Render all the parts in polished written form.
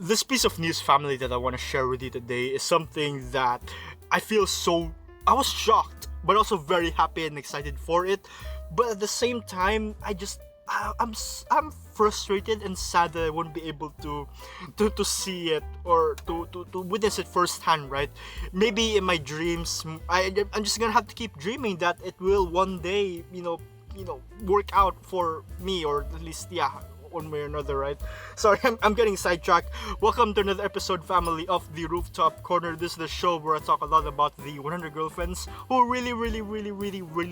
This piece of news, family, that I want to share with you today is something that I was shocked, but also very happy and excited for it. But at the same time, I'm frustrated and sad that I won't be able to see it or to witness it firsthand, right? Maybe in my dreams, I'm just gonna have to keep dreaming that it will one day, work out for me, or at least, yeah, one way or another, right? Sorry, I'm getting sidetracked. Welcome to another episode, family, of the Rooftop Corner. This is the show where I talk a lot about the 100 girlfriends who really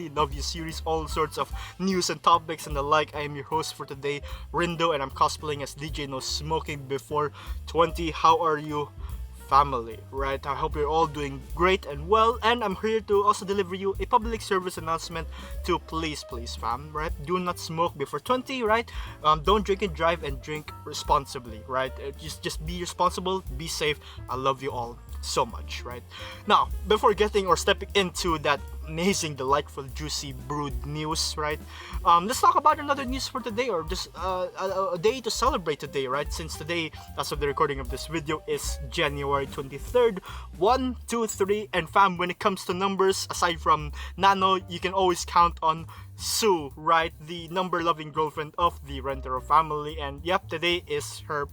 love you series, all sorts of news and topics and the like. I am your host for today, Rindo, and I'm cosplaying as DJ No Smoking Before 20. How are you, family? Right, I hope you're all doing great and well, and I'm here to also deliver you a public service announcement to please fam, right? Do not smoke before 20, right? Don't drink and drive, and drink responsibly, right? Just be responsible, be safe. I love you all so much, right? Now, before getting or stepping into that amazing, delightful, juicy, brewed news, right? Let's talk about another news for today, or just a day to celebrate today, right? Since today, as of the recording of this video, is January 23rd. 1, 2, 3, and fam, when it comes to numbers, aside from Nano, you can always count on Sue, right? The number-loving girlfriend of the Rentero family. And yep, today is her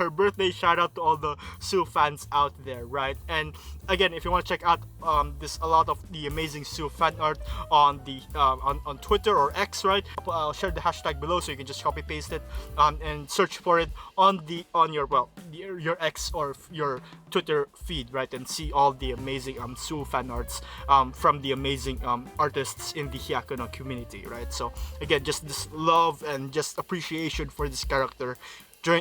birthday. Shout out to all the Sue fans out there, right? And again, if you want to check out a lot of the amazing Sue fan art on the on Twitter or X, right? I'll share the hashtag below, so you can just copy paste it and search for it on your X or your Twitter feed, right? And see all the amazing Sue fan arts from the amazing artists in the Hyakuno community, right? So again, just this love and just appreciation for this character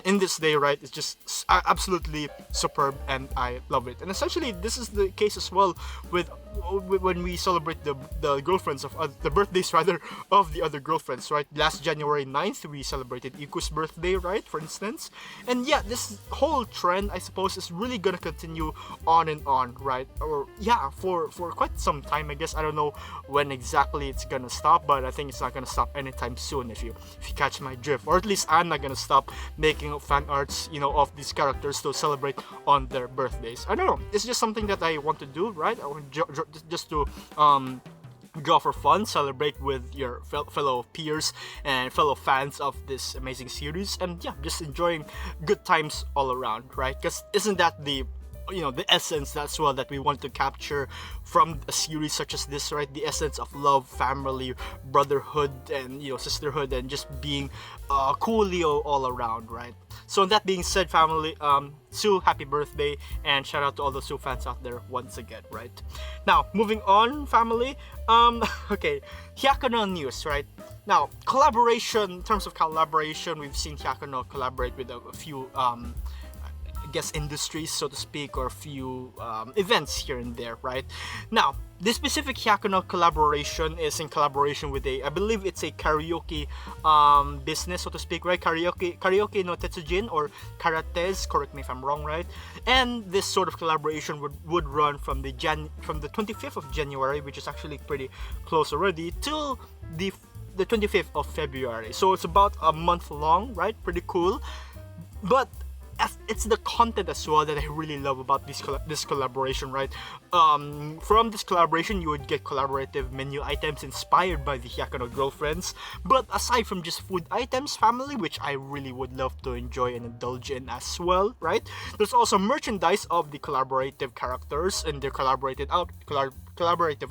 in this day, right? It's just absolutely superb, and I love it. And essentially, this is the case as well with when we celebrate the girlfriends of the birthdays, rather, of the other girlfriends, right? Last January 9th, we celebrated Iku's birthday, right, for instance. And yeah, this whole trend, I suppose, is really gonna continue on and on, right? Or yeah, for quite some time, I guess. I don't know when exactly it's gonna stop, but I think it's not gonna stop anytime soon, if you catch my drift. Or at least I'm not gonna stop making fan arts, of these characters to celebrate on their birthdays. I don't know, it's just something that I want to do, right? I want just to draw for fun, celebrate with your fellow peers and fellow fans of this amazing series, and yeah, just enjoying good times all around, right? Because isn't that the essence that's well that we want to capture from a series such as this, right? The essence of love, family, brotherhood, and sisterhood, and just being coolio all around, right? So that being said, family, Sue, happy birthday, and shout out to all the Sue fans out there once again, right? Now, moving on, family, okay, Hyakuno news, right? Now, in terms of collaboration, we've seen Hyakuno collaborate with a few industries, so to speak, or a few events here and there, right? Now, this specific Hyakuno collaboration is in collaboration with I believe it's a karaoke business, so to speak, right? Kareoke no Tetsujin, or Karates, correct me if I'm wrong, right? And this sort of collaboration would run from the 25th of January, which is actually pretty close already, till the 25th of February. So it's about a month long, right? Pretty cool. But it's the content as well that I really love about this collaboration, right? From this collaboration, you would get collaborative menu items inspired by the Hyakuno girlfriends. But aside from just food items, family, which I really would love to enjoy and indulge in as well, right? There's also merchandise of the collaborative characters and their collaborative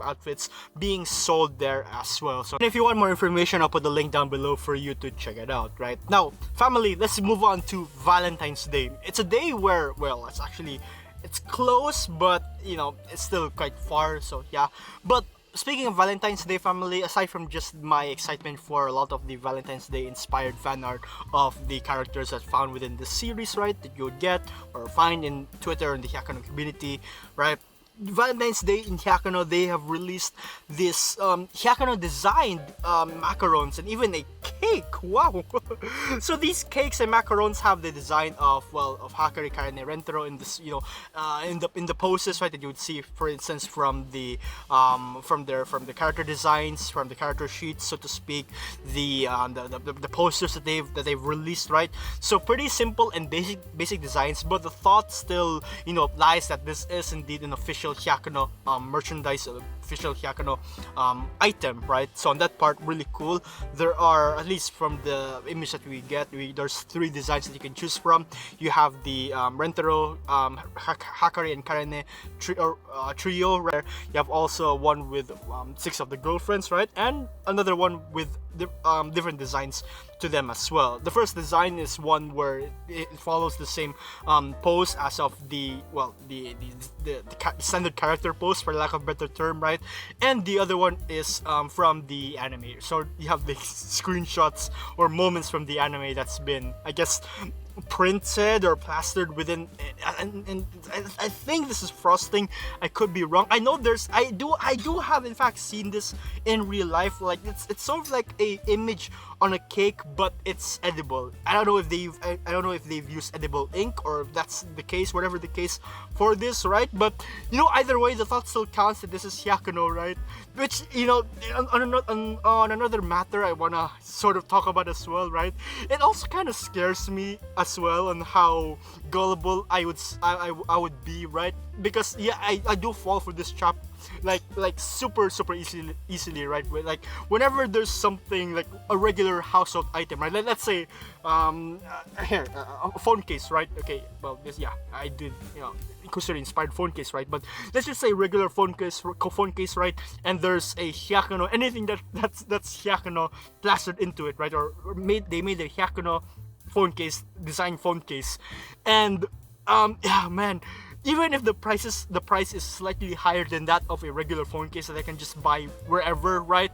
outfits being sold there as well. So if you want more information, I'll put the link down below for you to check it out, right? Now, family, let's move on to Valentine's Day. It's a day where, well, it's close, but it's still quite far, so yeah. But speaking of Valentine's Day, family, aside from just my excitement for a lot of the Valentine's Day inspired fan art of the characters that found within the series, right, that you would get or find in Twitter and the Hyakuno community, right? Valentine's Day in Hyakuno, they have released this Hyakuno designed macarons and even a cake. Wow! So these cakes and macarons have the design of, well, of Hakari Karene Rentaro in this, in the poses, right, that you would see, for instance, from the character designs, from the character sheets, so to speak, the posters that they've released, right? So pretty simple and basic designs, but the thought still, lies that this is indeed an official Hyakuno merchandise, official Hyakuno item, right? So on that part, really cool. There are, at least from the image that we get, there's 3 designs that you can choose from. You have the Rentaro, Hakari, and Karene trio, right? You have also one with 6 of the girlfriends, right? And another one with different designs to them as well. The first design is one where it follows the same pose as of the standard character pose, for lack of a better term, right? And the other one is from the anime. So you have the screenshots or moments from the anime that's been, I guess, printed or plastered within, and I think this is frosting. I could be wrong. I know I do have in fact seen this in real life. Like it's sort of like a image on a cake, but it's edible. I don't know if they've used edible ink, or if that's the case, whatever the case for this, right? But either way, the thought still counts that this is Hyakuno, right? Which, on another matter I wanna sort of talk about as well, right? It also kind of scares me as well on how gullible I would be, right? Because I do fall for this trap like super easily, right? Like whenever there's something like a regular household item, right? Let's say here, a phone case, right? Okay, well, this, I did, consider inspired phone case, right? But let's just say regular phone case, right? And there's a Hyakuno, anything that's Hyakuno plastered into it, right? Or they made a Hyakuno phone case, design phone case, and man, even if the price is slightly higher than that of a regular phone case that I can just buy wherever, right?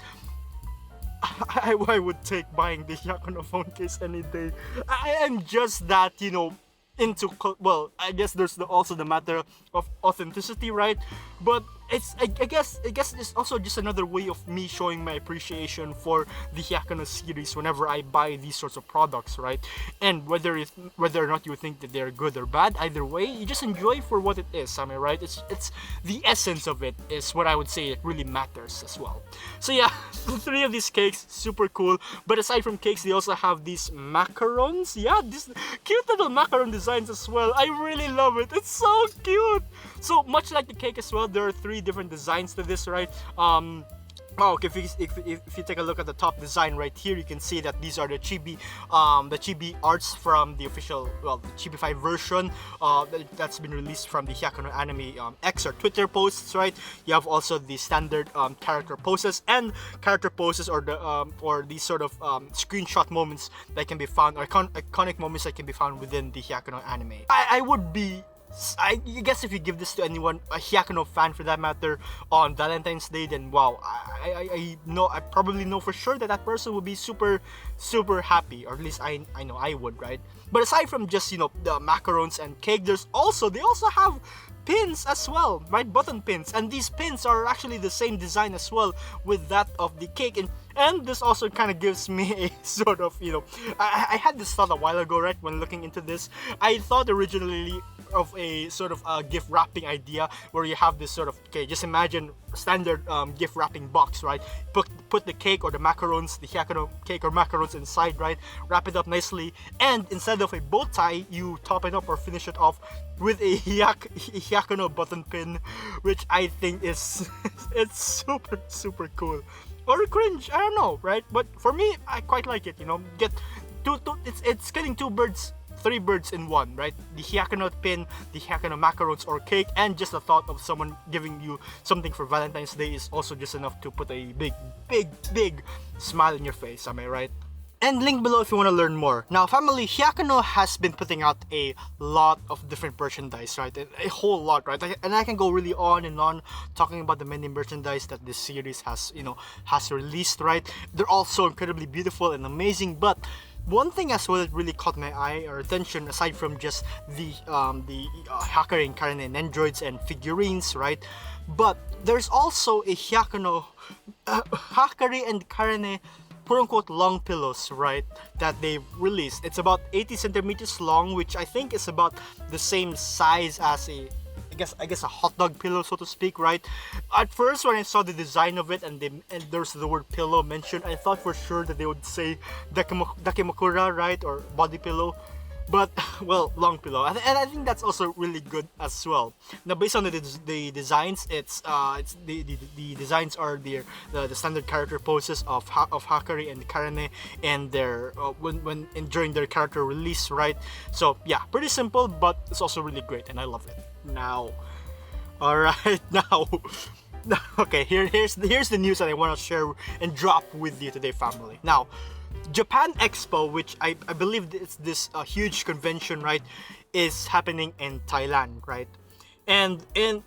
I would take buying the Hyakuno phone case any day. I am just that, into, well, I guess there's also the matter of authenticity, right? But I guess it's also just another way of me showing my appreciation for the Hyakuno series whenever I buy these sorts of products, right? And whether or not you think that they're good or bad, either way, you just enjoy for what it is. Am I right? It's the essence of it is what I would say it really matters as well. So yeah, 3 of these cakes, super cool. But aside from cakes, they also have these macarons. Yeah, these cute little macaron designs as well. I really love it. It's so cute. So much like the cake as well, there are 3 different designs to this, right? Okay, if you take a look at the top design right here, you can see that these are the chibi arts from the official, the Chibi 5 version that's been released from the Hyakuno Anime X or Twitter posts, right? You have also the standard character poses and character poses, or these sort of screenshot moments that can be found, or iconic moments that can be found within the Hyakuno anime. I guess if you give this to anyone, a Hyakuno fan for that matter, on Valentine's Day, then wow, I probably know for sure that person would be super happy, or at least I know I would, right? But aside from just the macarons and cake, they also have pins as well, right? Button pins, and these pins are actually the same design as well with that of the cake, and this also kind of gives me a sort of, I had this thought a while ago, right? When looking into this, I thought originally of a sort of gift wrapping idea where you have this sort of, just imagine standard gift wrapping box, right? Put the cake or the macarons, the Hyakuno cake or macarons inside, right? Wrap it up nicely, and instead of a bow tie, you top it up or finish it off with a Hyakuno button pin, which I think is it's super cool. Or cringe, I don't know, right? But for me, I quite like it, get it's getting 3 birds in one, right? The Hyakuno pin, the Hyakuno macarons or cake, and just the thought of someone giving you something for Valentine's Day is also just enough to put a big smile in your face, am I right? And link below if you want to learn more. Now, family, Hyakuno has been putting out a lot of different merchandise, right? A whole lot, right? And I can go really on and on talking about the many merchandise that this series has released, right? They're all so incredibly beautiful and amazing, but one thing as well that really caught my eye or attention, aside from just the Hakari and Karane androids and figurines, right? But there's also a Hakari and Karane quote-unquote long pillows, right, that they released. It's about 80 centimeters long, which I think is about the same size as I guess a hot dog pillow, so to speak, right? At first, when I saw the design of it and there's the word pillow mentioned, I thought for sure that they would say dakimakura, right, or body pillow. But well, long pillow, and I think that's also really good as well. Now, based on the designs, it's the designs are the standard character poses of Hakari and Karane, and their during their character release, right? So yeah, pretty simple, but it's also really great, and I love it. Now, all right, now. Okay, here's the news that I want to share and drop with you today, family. Now, Japan Expo, which I believe it's this huge convention, right, is happening in Thailand, right? And in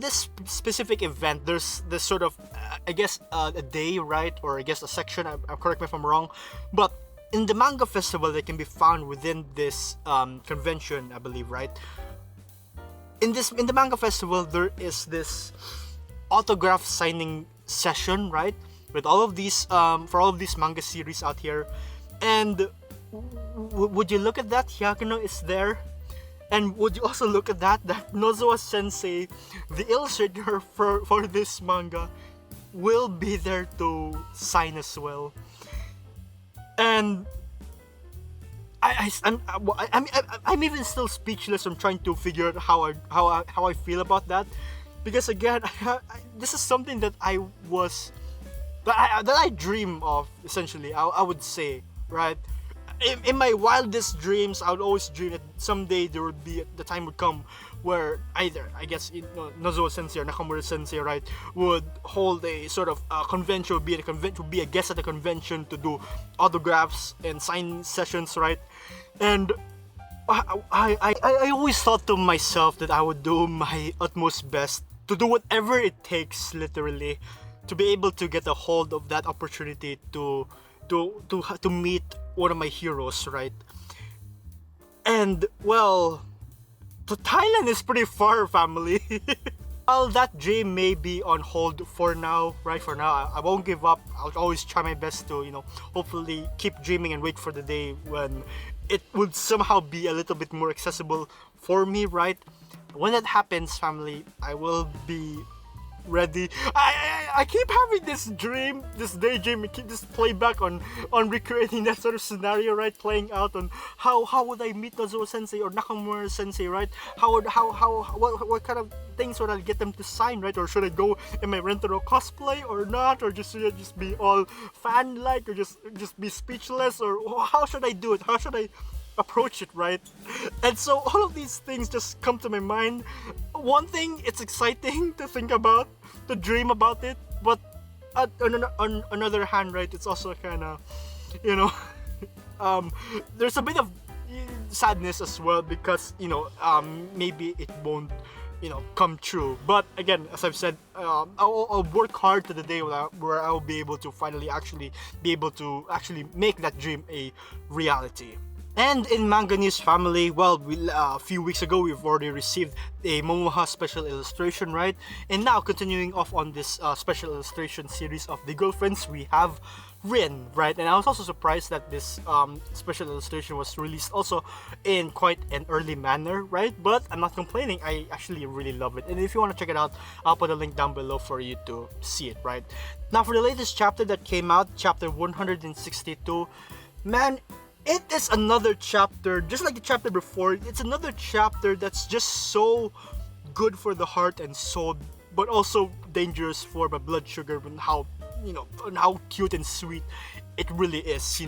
this specific event, there's this sort of I guess a day, right, or I guess a section. Correct me if I'm wrong, but in the manga festival that can be found within this convention, I believe, right? In the manga festival, there is this autograph signing session, right, with all of these for all of these manga series out here. And would you look at that, Hyakuno is there, and would you also look at that Nozowa Sensei, the illustrator for this manga, will be there to sign as well. And I'm even still speechless. I'm trying to figure out how I feel about that, because again, this is something that I dream of, essentially. I would say, right? In my wildest dreams, I would always dream that someday the time would come where either, I guess, Nozowa Sensei or Nakamura Sensei, right, would hold a sort of convention, would be a guest at the convention to do autographs and sign sessions, right? And I always thought to myself that I would do my utmost best to do whatever it takes, literally, to be able to get a hold of that opportunity to meet one of my heroes, right? And well, to Thailand is pretty far, family. While that dream may be on hold for now, right? For now, I won't give up. I'll always try my best to, hopefully keep dreaming and wait for the day when it would somehow be a little bit more accessible for me, right? When that happens, family, I will be ready. I keep having this dream, this daydream, keep this playback on recreating that sort of scenario, right? Playing out on how would I meet Nozowa Sensei or Nakamura Sensei, right? What kind of things would I get them to sign, right? Or should I go in my Rentaro cosplay or not? Or should I just be all fan-like, or just be speechless? Or how should I do it? How should I approach it, right? And so all of these things just come to my mind. One thing, it's exciting to think about, to dream about it, but on another hand, right, it's also kind of, there's a bit of sadness as well, because maybe it won't come true. But again, as I've said, I'll work hard to the day where I'll be able to finally actually make that dream a reality. And in manga news, family, well, a few weeks ago we've already received a Momoha special illustration, right? And now, continuing off on this special illustration series of The Girlfriends, we have Rin, right? And I was also surprised that this special illustration was released also in quite an early manner, right? But I'm not complaining. I actually really love it. And if you want to check it out, I'll put a link down below for you to see it, right? Now, for the latest chapter that came out, chapter 162, man, it is another chapter, just like the chapter before. It's another chapter that's just so good for the heart and soul, but also dangerous for my blood sugar, and how cute and sweet it really is.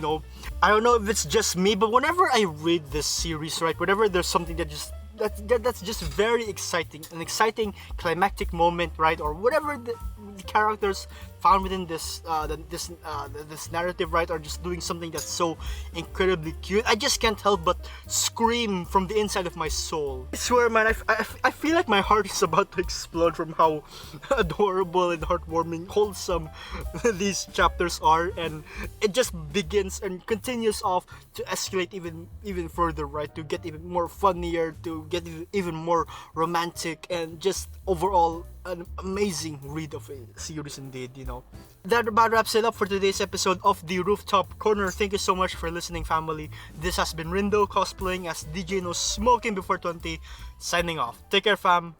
I don't know if it's just me, but whenever I read this series, right, whenever there's something that's just very exciting, an exciting climactic moment, right, or whatever the characters found within this narrative, right, are just doing something that's so incredibly cute. I just can't help but scream from the inside of my soul. I swear, man, I feel like my heart is about to explode from how adorable and heartwarming, wholesome these chapters are, and it just begins and continues off to escalate even further, right, to get even more funnier, to get even more romantic, and just overall an amazing read of a series indeed, you know. That about wraps it up for today's episode of the Rooftop Corner. Thank you so much for listening, family. This has been Rindo cosplaying as DJ No Smoking Before 20, signing off. Take care, fam.